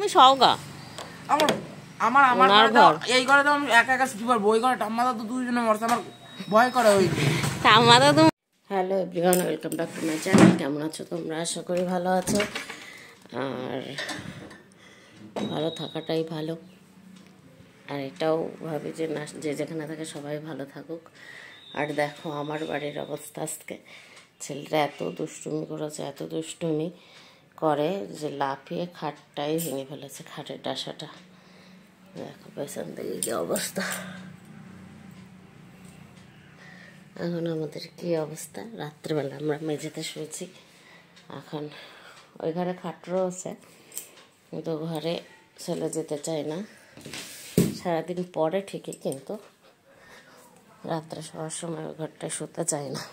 তুমি সওগা আমার আমার আমার এই ঘরে তো আমি একা একা শুতে পারবো, ওই ঘরে ঠাম্মাদা তো দুইজনে মরছে, আমার ভয় করে ওই ঠাম্মাদা তো। Hello everyone, welcome back to my channel. কেমন আছো তোমরা? আশা করি ভালো আছো, আর ভালো থাকাটাই ভালো। আর এটাও ভাবি যে না, যে যেখানে থাকে সবাই ভালো থাকুক। আর দেখো আমার বাড়ির অবস্থা আজকে, ছেলেটা এত দুষ্টুমি করেছে, এত দুষ্টুমি করে যে লাফিয়ে খাটটাই ভেঙে ফেলেছে, খাটের ডাসাটা। দেখো পেছন থেকে কি অবস্থা। এখন আমাদের কি অবস্থা, রাত্রেবেলা আমরা মেঝেতে শুয়েছি। এখন ওই ঘরে খাট রয়েছে, কিন্তু ঘরে ছেলে যেতে চায় না। সারাদিন পরে ঠিকই, কিন্তু রাত্রে শোয়ার সময় ওই ঘরটায় শুতে চায় না।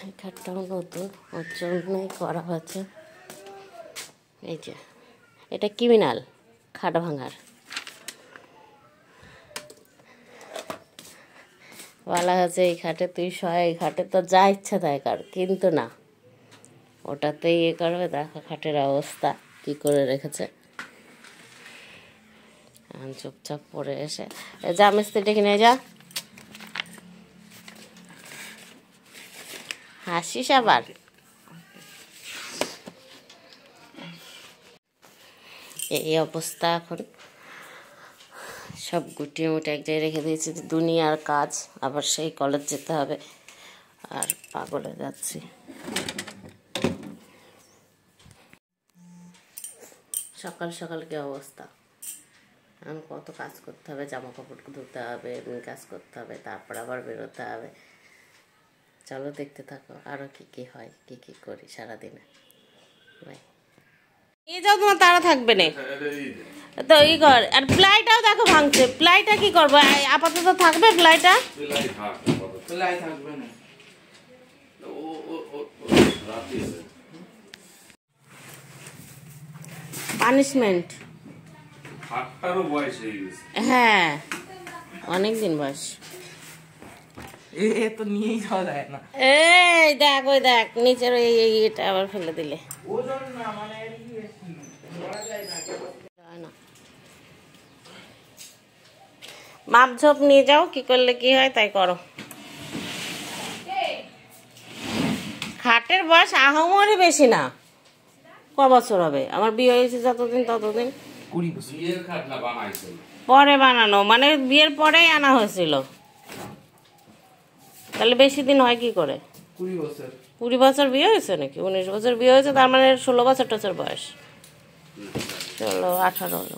এই খাটটাও নতুন, ওর জন্যই করা হচ্ছে। এই যে এটা ক্রিমিনাল খাট ভাঙার, বলা হচ্ছে এই খাটে তুই শয়, এই খাটে তো যা ইচ্ছা তাই কর, কিন্তু না, ওটাতেই ইয়ে করবে। দেখো খাটের অবস্থা কি করে রেখেছে। চুপচাপ পড়ে এসে যা মিস্ত্রি ডেকে নিয়ে যা। হাসিস আবার? এই অবস্থা এখন, সব গুটিয়ে মুটে এক জায়গায় রেখে দিয়েছি। দুনিয়ার কাজ, আবার সেই কলেজ যেতে হবে, আর পাগল হয়ে যাচ্ছি। সকাল সকাল কি অবস্থা, এখন কত কাজ করতে হবে, জামা কাপড় ধুতে হবে, এমনি কাজ করতে হবে, তারপর আবার বেরোতে হবে। চলো দেখতে থাকো আরও কি কি হয়, কি কি করি সারাদিনে। এই যাও, তোমার তারা থাকবে না তো ই কর। আর প্লাইটাও দেখো ভাঙছে, প্লাইটা কি করবো আপাতত? থাকবে প্লাইটা, পানিশমেন্ট। হ্যাঁ অনেকদিন বয়স। তো নিয়েই যাওয়া যায় না। এই দেখ, ওই দেখ নিচের এটা আবার ফেলে দিলে। মাপঝোপ নিয়ে যাও, কি করলে কি হয় তাই করো। খাটের বয়স আহামরি বেশি না, ক বছর হবে? আমার বিয়ে হয়েছে যতদিন ততদিন, পরে বানানো, মানে বিয়ের পরেই আনা হয়েছিল। তাহলে বেশি দিন হয় কি করে? 20 বছর বিয়ে হয়েছে নাকি? 19 বছর বিয়ে হয়েছে, তার মানে 16 বছর টছর বয়স। 16, 18 হলো।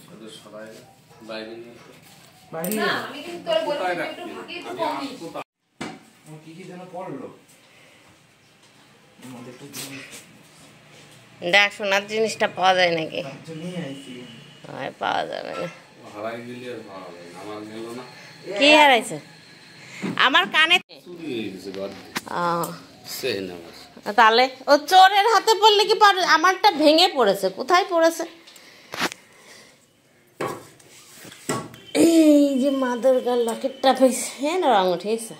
দেখ সোনার জিনিসটা পাওয়া যায় নাকি? পাওয়া যাবে না। কি হারাইছে? আমার কানে। তাহলে ও চোরের হাতে পড়লে কি পারে? আমারটা ভেঙে পড়েছে, কোথায় পড়েছে? এই যে মাদুর গাল লকেটটা পেয়েছে, হ্যাঁ না রঙ উঠেছে।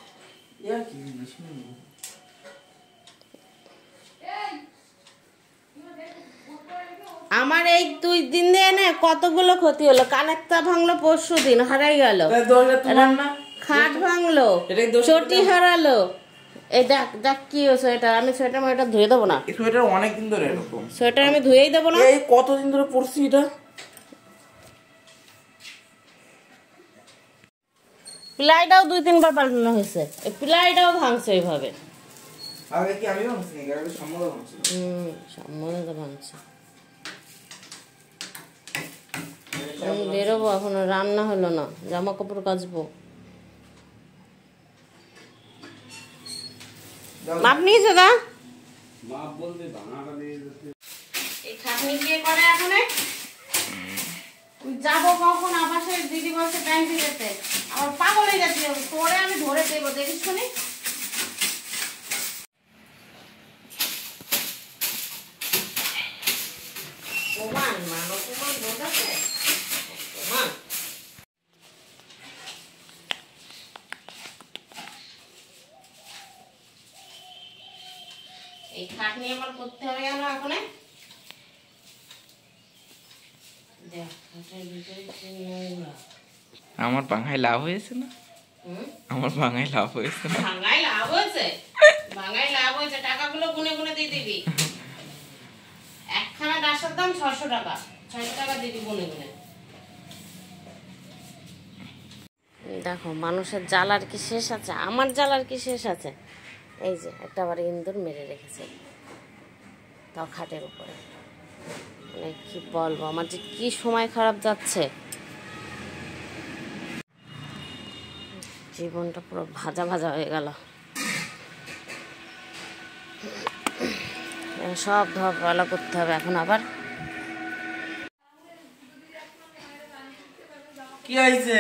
আমার এই 2 দিন দিয়ে না কতগুলো ক্ষতি হলো। কানেরটা ভাঙলো, পরশু দিন হারাই গেল, খাট ভাঙলো, চটি হারালো। এই দেখ দেখ কি সোয়েটার, আমি সোয়েটার এটা ধুয়ে দেবো না। সোয়েটার অনেকদিন ধরে এরকম, সোয়েটার আমি ধুয়েই দেবো না। এই কতদিন ধরে পরছি এটা। প্লাইটাও 2-3 বার পাল্টানো হয়েছে, এই প্লাইটাও ভাঙছে এইভাবে। আগে কি আমি ভাঙছি নাকি? আগে সম্মত ভাঙছি। সম্মত ভাঙছে। বেরোবো, এখনো রান্না হলো না, জামা কাপড় কাচবো। মাপ নিয়েছো দা? এই খাটনি দিয়ে করে এখন যাবো কখন? আবাসের দিদি বলছে ব্যাংকে যেতে, আমার পাগল হয়ে যাচ্ছে। তোরে আমি ধরে দেবো, দেখিস শুনি। প্রমাণ মানো, প্রমাণ বোধ আছে, প্রমাণ। এই খাট নিয়ে আবার করতে হবে কেন এখন? আমার বাঙাই লাভ হয়েছে না? আমার বাঙাই লাভ হয়েছে না? ভাঙাই লাভ হয়েছে, ভাঙাই লাভ হয়েছে। টাকাগুলো গুনে গুনে দিয়ে দিবি। একখানা ডাসার দাম 600 টাকা, 600 টাকা দিবি গুনে গুনে। দেখো মানুষের জ্বালার কি শেষ আছে? আমার জ্বালার কি শেষ আছে? এই যে একটা আবার ইন্দুর মেরে রেখেছে, তাও খাটের উপরে। মানে কি বলবো, আমার যে কি সময় খারাপ যাচ্ছে, জীবনটা পুরো ভাজা ভাজা হয়ে গেল। সব ধোয়ালা করতে হবে এখন আবার। কি হয়েছে?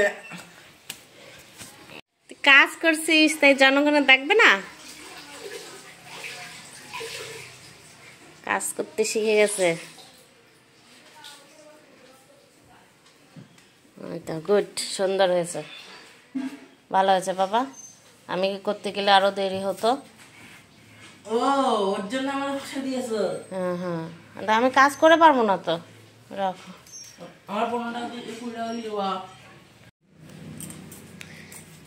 কাজ করছিস তাই জনগণ দেখবে না? কাজ করতে শিখে গেছে। গুড, সুন্দর হয়েছে, ভালো হয়েছে বাবা। আমি করতে গেলে আরো দেরি হতো। ও, ওর জন্য আমার পয়সা দিয়েছো? হ্যাঁ হ্যাঁ, আমি কাজ করে পারবো না তো। রাখো, আমার 15 টাকা দিয়ে 20 টাকা দিয়ে দেওয়া।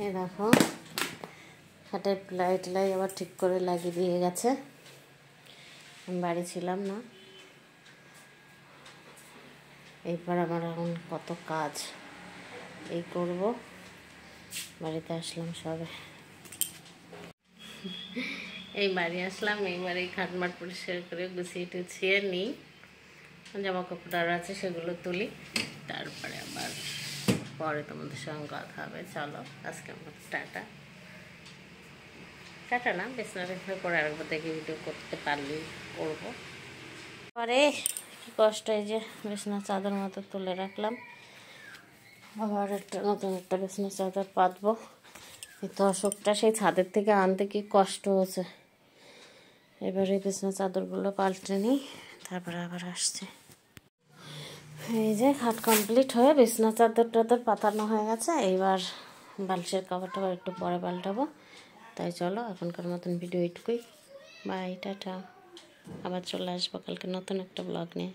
এই দেখো খাটের প্লাই টেলাই আবার ঠিক করে লাগিয়ে দিয়ে গেছে। আমি বাড়ি ছিলাম না, এইবার আমার এখন কত কাজ এই করব। বাড়িতে আসলাম সবে, এই বাড়ি আসলাম, এইবার এই খাটমাট পরিষ্কার করে গুছিয়ে টুছিয়ে নিই। জামা কাপড় আরও আছে সেগুলো তুলি, তারপরে আবার পরে তোমাদের সঙ্গে কথা হবে। চলো আজকে আমার টাটা। টাটা না, বিছনা টিছনা করে আরেকবার দেখে ভিডিও করতে পারলেই করবো। পরে কি কষ্ট, এই যে বিছনা চাদর মতো তুলে রাখলাম, আবার একটা নতুন একটা বিছনা চাদর পাতবো। এই তো অশোকটা সেই ছাদের থেকে আনতে কি কষ্ট হয়েছে। এবার এই বিছনা চাদরগুলো পাল্টে নিই, তারপরে আবার আসছে। এই যে খাট কমপ্লিট হয়ে বিছনা চাদর টাদর পাতানো হয়ে গেছে। এইবার বালিশের কভারটা একটু পরে পাল্টাবো। তাই চলো এখনকার মতন ভিডিও এইটুকুই। Bye, tata. আবার চলে আসবো কালকে নতুন একটা ব্লগ নিয়ে।